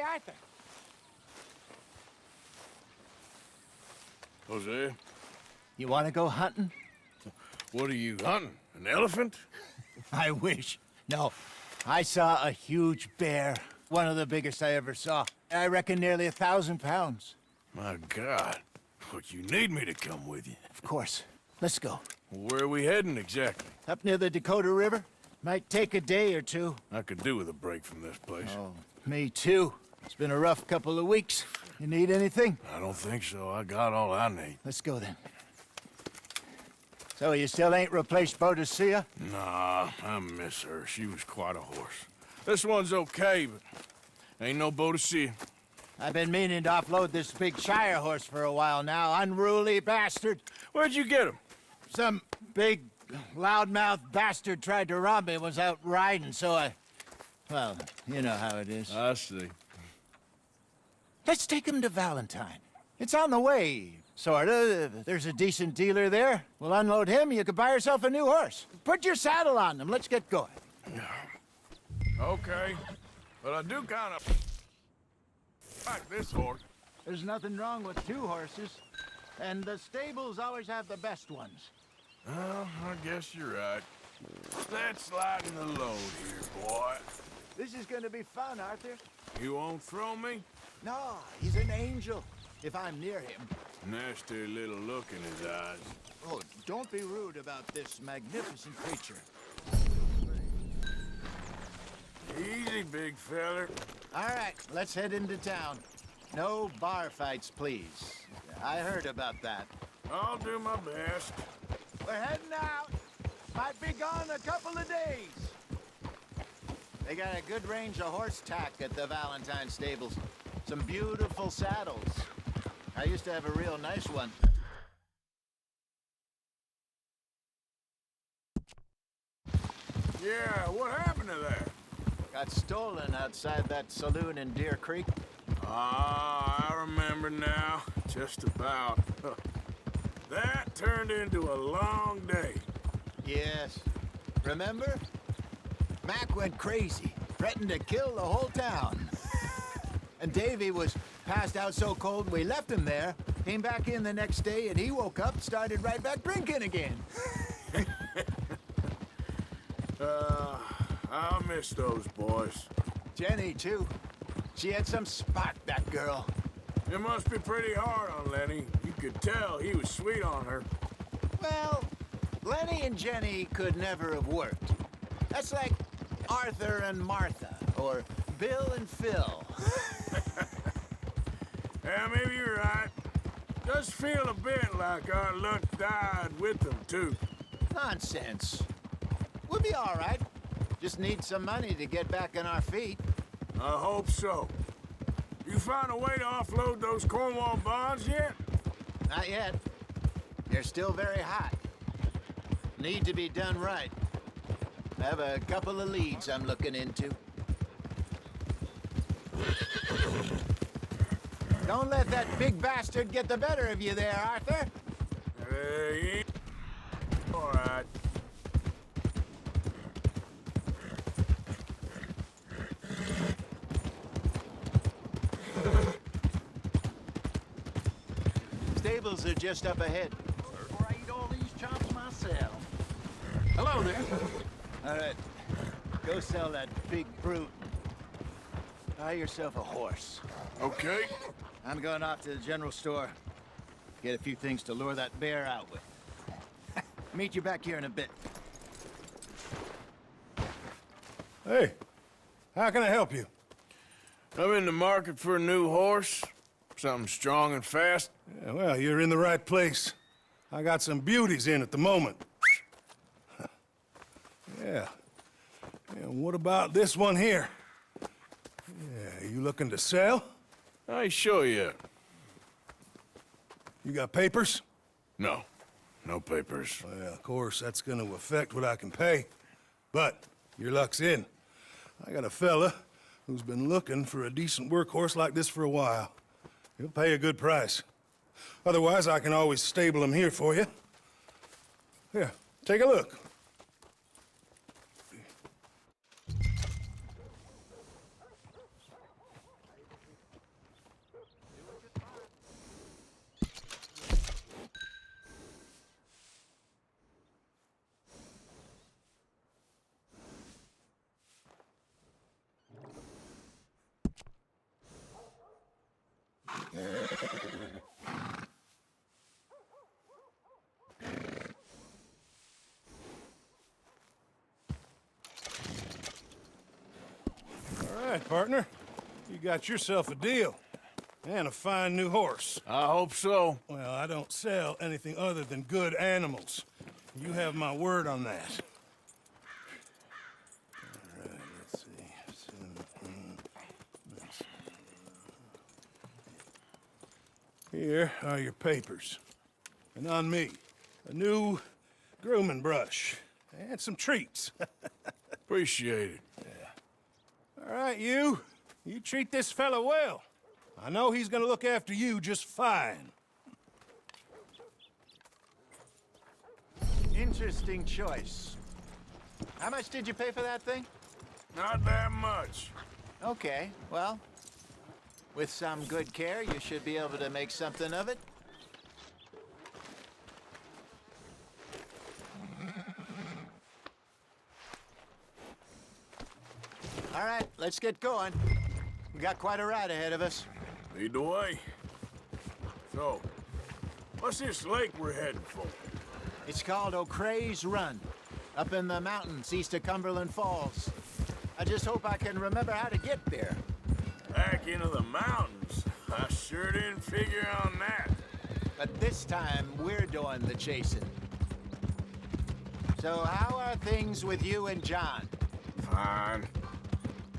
Hey, Arthur. Hosea, You want to go hunting? what are you hunting? An elephant? I wish. No, I saw a huge bear. One of the biggest I ever saw. I reckon nearly 1,000 pounds. My God. But you need me to come with you. Of course. Let's go. Where are we heading exactly? Up near the Dakota River. Might take a day or two. I could do with a break from this place. Oh, me too. It's been a rough couple of weeks. You need anything? I don't think so. I got all I need. Let's go then. So you still ain't replaced ʔᴇᴜ? Nah, I miss her. She was quite a horse. This one's okay, but ain't no ʔᴇᴜ. I've been meaning to offload this big Shire horse for a while now. Unruly bastard. Where'd you get him? Some big, loudmouth bastard tried to rob me. Was out riding, so I... Well, you know how it is. I see. Let's take him to Valentine. It's on the way, sorta. There's a decent dealer there. We'll unload him, you could buy yourself a new horse. Put your saddle on him, let's get going. Okay, but I do kind of like this horse. There's nothing wrong with two horses, and the stables always have the best ones. Well, I guess you're right. Let's lighten the load here, boy. This is gonna be fun, Arthur. You won't throw me? No, he's an angel, if I'm near him. Nasty little look in his eyes. Oh, don't be rude about this magnificent creature. Easy, big feller. All right, let's head into town. No bar fights, please. I heard about that. I'll do my best. We're heading out. Might be gone a couple of days. They got a good range of horse tack at the Valentine stables. Some beautiful saddles. I used to have a real nice one. Yeah, what happened to that? Got stolen outside that saloon in Deer Creek. Ah, I remember now. Just about. That turned into a long day. Yes. Remember? Mac went crazy, threatened to kill the whole town. And Davy was passed out so cold we left him there, came back in the next day, and he woke up, started right back drinking again. I'll miss those boys. Jenny, too. She had some spark, that girl. It must be pretty hard on Lenny. You could tell he was sweet on her. Well, Lenny and Jenny could never have worked. That's like Arthur and Martha, or Bill and Phil. Yeah, maybe you're right. Does feel a bit like our luck died with them, too. Nonsense. We'll be all right. Just need some money to get back on our feet. I hope so. You find a way to offload those Cornwall bonds yet? Not yet. They're still very hot. Need to be done right. I have a couple of leads I'm looking into. Don't let that big bastard get the better of you there, Arthur. Hey, all right. Stables are just up ahead. Before I eat all these chops myself. Hello there. All right, go sell that big brute. Buy yourself a horse. Okay. I'm going off to the general store. Get a few things to lure that bear out with. Meet you back here in a bit. Hey, how can I help you? I'm in the market for a new horse. Something strong and fast. Yeah, well, you're in the right place. I got some beauties in at the moment. Yeah. And what about this one here? Yeah, you looking to sell? I ain't sure yet. You got papers? No. No papers. Well, of course, that's gonna affect what I can pay. But your luck's in. I got a fella who's been looking for a decent workhorse like this for a while. He'll pay a good price. Otherwise, I can always stable him here for you. Here, take a look. All right, partner. You got yourself a deal. And a fine new horse. I hope so. Well, I don't sell anything other than good animals. You have my word on that. All right, let's see. Here are your papers. And on me, a new grooming brush. And some treats. Appreciate it. All right, you treat this fella well. I know he's gonna look after you just fine. Interesting choice. How much did you pay for that thing? Not that much. Okay, well, with some good care, you should be able to make something of it. All right, let's get going. We got quite a ride ahead of us. Lead the way. So, what's this lake we're heading for? It's called O'Creagh's Run, up in the mountains east of Cumberland Falls. I just hope I can remember how to get there. Back into the mountains? I sure didn't figure on that. But this time, we're doing the chasing. So how are things with you and John? Fine.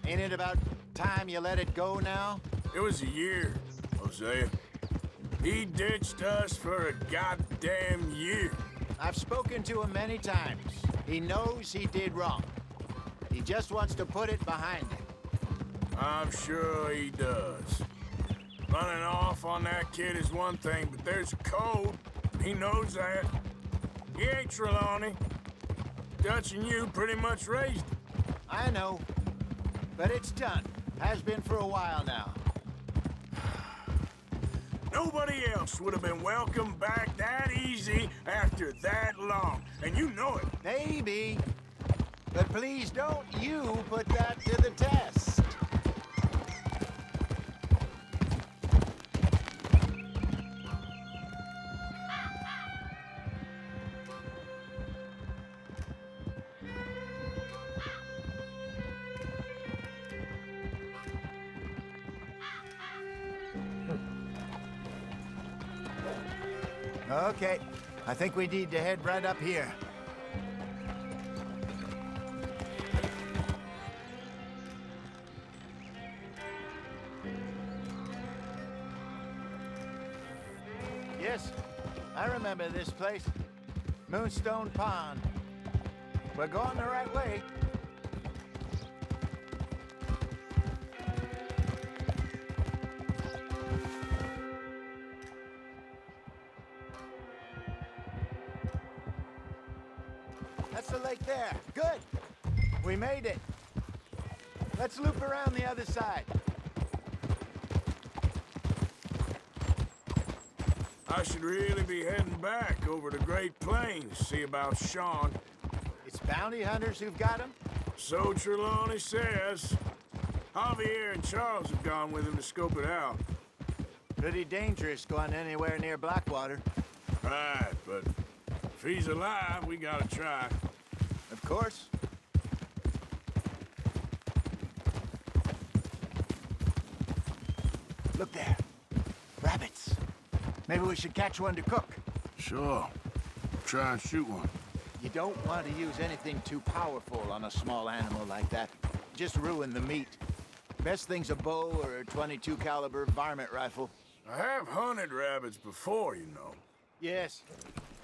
Ain't it about time you let it go now? It was a year, Hosea. He ditched us for a goddamn year. I've spoken to him many times. He knows he did wrong. He just wants to put it behind him. I'm sure he does. Running off on that kid is one thing, but there's a code. He knows that. He ain't Trelawney. Dutch and you pretty much raised him. I know. But it's done. Has been for a while now. Nobody else would have been welcomed back that easy after that long. And you know it. Maybe. But please don't you put that to the test. Okay, I think we need to head right up here. Yes, I remember this place. Moonstone Pond. We're going the right way. That's the lake there. Good. We made it. Let's loop around the other side. I should really be heading back over to Great Plains, see about Sean. It's bounty hunters who've got him? So Trelawney says. Javier and Charles have gone with him to scope it out. Pretty dangerous going anywhere near Blackwater. Right, but if he's alive, we gotta try. Of course. Look there. Rabbits. Maybe we should catch one to cook. Sure. Try and shoot one. You don't want to use anything too powerful on a small animal like that. Just ruin the meat. Best thing's a bow or a .22 caliber varmint rifle. I have hunted rabbits before, you know. Yes,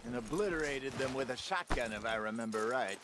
and obliterated them with a shotgun, if I remember right.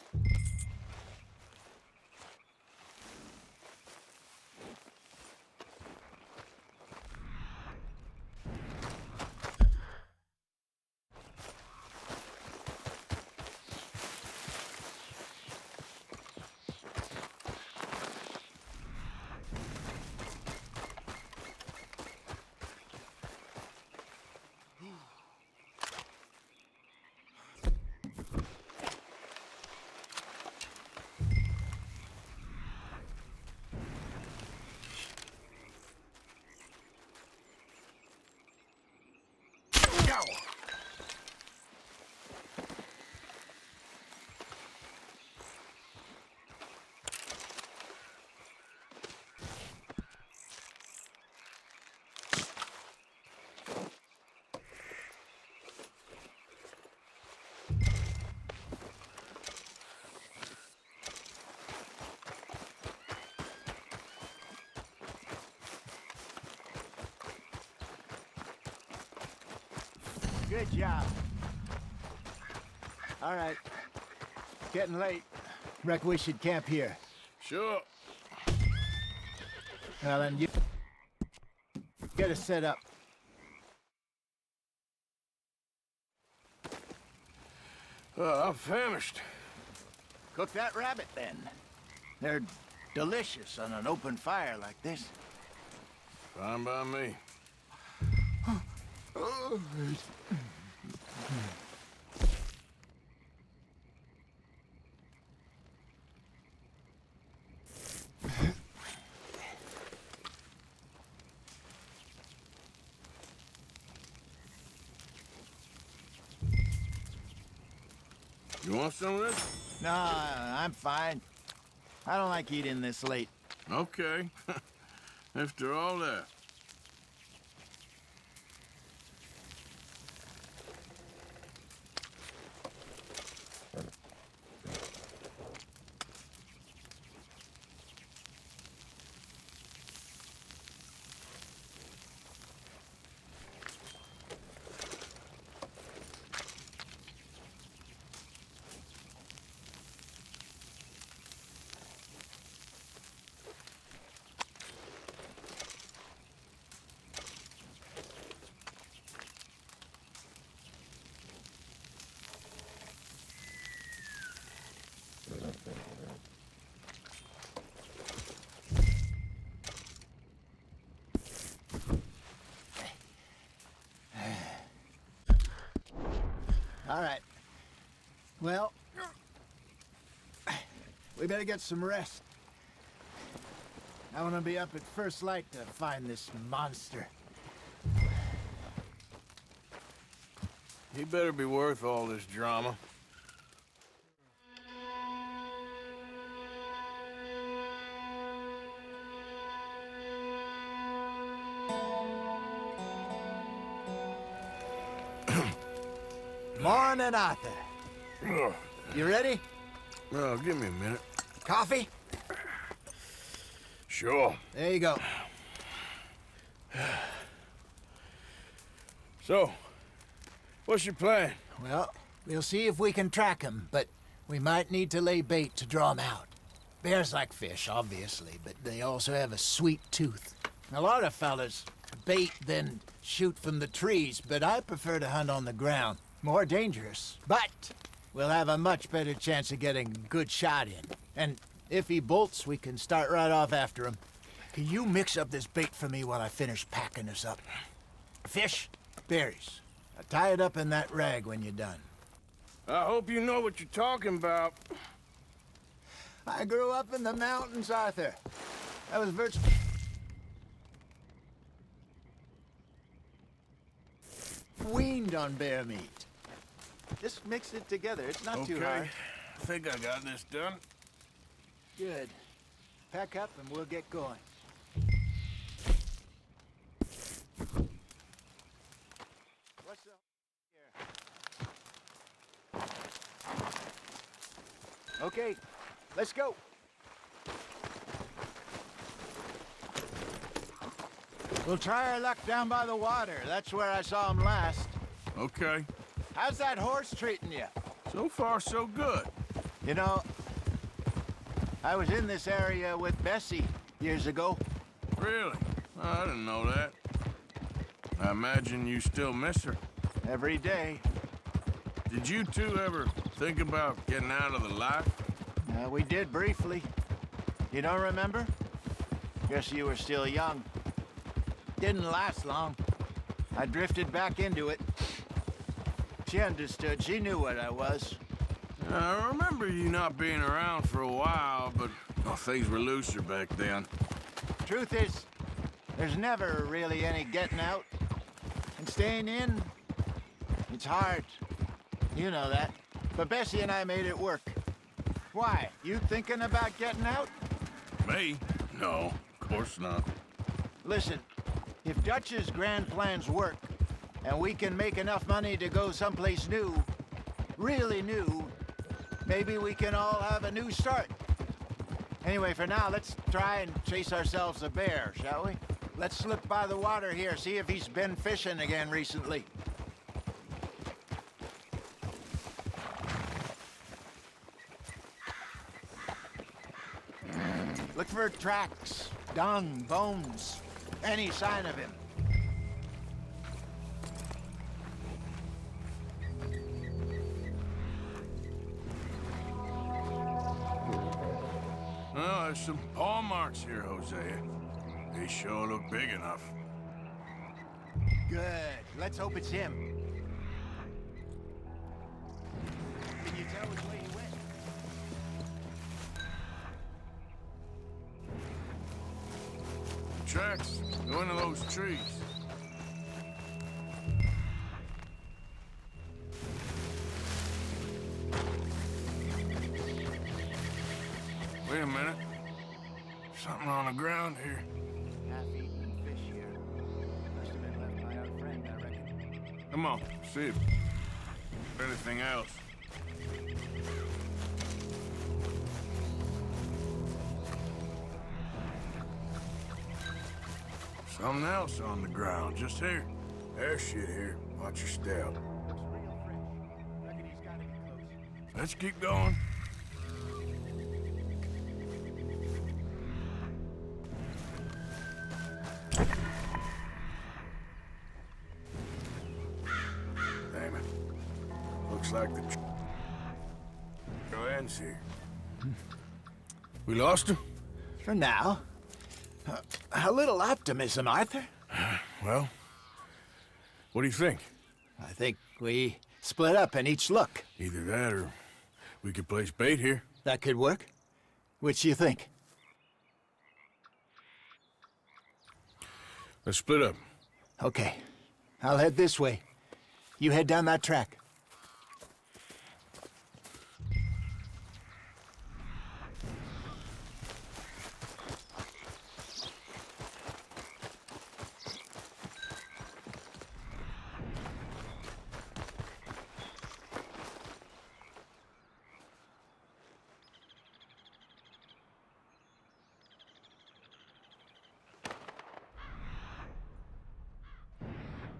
Good job. All right. Getting late. Reckon we should camp here. Sure. Well, then you get us set up. I'm famished. Cook that rabbit, then. They're delicious on an open fire like this. Fine by me. You want some of this? No, I'm fine. I don't like eating this late. Okay. After all that. All right. Well, we better get some rest. I want to be up at first light to find this monster. He better be worth all this drama. Morning, Arthur. You ready? Well, give me a minute. Coffee? Sure. There you go. So, what's your plan? Well, we'll see if we can track him, but we might need to lay bait to draw him out. Bears like fish, obviously, but they also have a sweet tooth. A lot of fellas bait, then shoot from the trees, but I prefer to hunt on the ground. More dangerous, but we'll have a much better chance of getting a good shot in. And if he bolts, we can start right off after him. Can you mix up this bait for me while I finish packing this up? Fish, berries. I'll tie it up in that rag when you're done. I hope you know what you're talking about. I grew up in the mountains, Arthur. I was virtually... weaned on bear meat. Just mix it together. It's not too hard. I think I got this done. Good. Pack up and we'll get going. What's up here? Okay, let's go. We'll try our luck down by the water. That's where I saw him last. Okay. How's that horse treating you? So far, so good. You know, I was in this area with Bessie years ago. Really? I didn't know that. I imagine you still miss her. Every day. Did you two ever think about getting out of the life? We did briefly. You don't remember? Guess you were still young. Didn't last long. I drifted back into it. She understood. She knew what I was. I remember you not being around for a while, but things were looser back then. Truth is, there's never really any getting out. And staying in, it's hard. You know that. But Bessie and I made it work. Why? You thinking about getting out? Me? No, of course not. Listen, if Dutch's grand plans work, and we can make enough money to go someplace new, really new, maybe we can all have a new start. Anyway, for now, let's try and chase ourselves a bear, shall we? Let's slip by the water here, see if he's been fishing again recently. for tracks, dung, bones, any sign of him. Oh, there's some paw marks here, Hosea. They sure look big enough. Good. Let's hope it's him. Can you tell which way he went? Tracks go into those trees. Wait a minute. Something on the ground here. Half-eaten fish here. Must have been left by our friend, I reckon. Come on, see if anything else. Something else on the ground, just here. There's shit here. Watch your step. Looks real fresh. Reckon he's gotta be close. Let's keep going. Damn it. Looks like the ends here. We lost him? For now. A little optimism, Arthur. Well, what do you think? I think we split up and each look. Either that or we could place bait here. That could work. Which do you think? Let's split up. Okay. I'll head this way. You head down that track.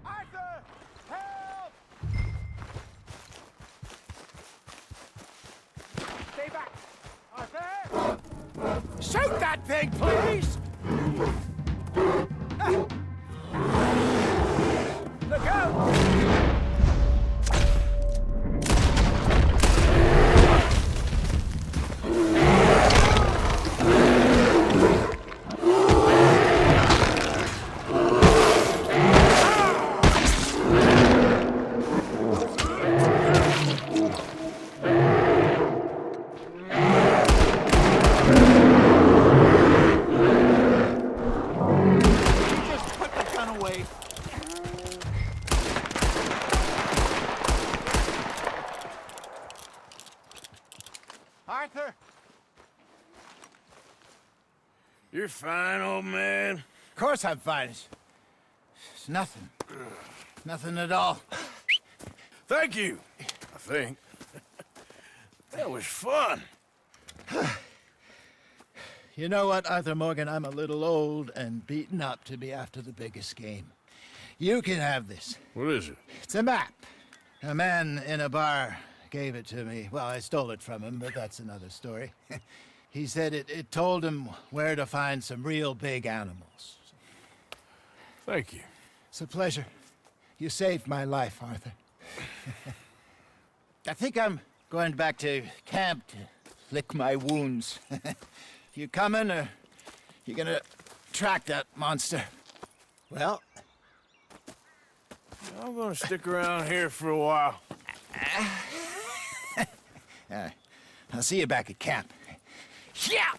Arthur! Help! Stay back! Arthur! Shoot that thing, please! Ah. Look out! Just put the gun away. Arthur! You're fine, old man. Of course I'm fine. It's nothing. Nothing at all. Thank you, I think. That was fun. You know what, Arthur Morgan? I'm a little old and beaten up to be after the biggest game. You can have this. What is it? It's a map. A man in a bar gave it to me. Well, I stole it from him, but that's another story. He said it told him where to find some real big animals. Thank you. It's a pleasure. You saved my life, Arthur. I think I'm going back to camp to lick my wounds. You coming, or you gonna track that monster? Well, I'm gonna stick around here for a while. I'll see you back at camp. Yeah!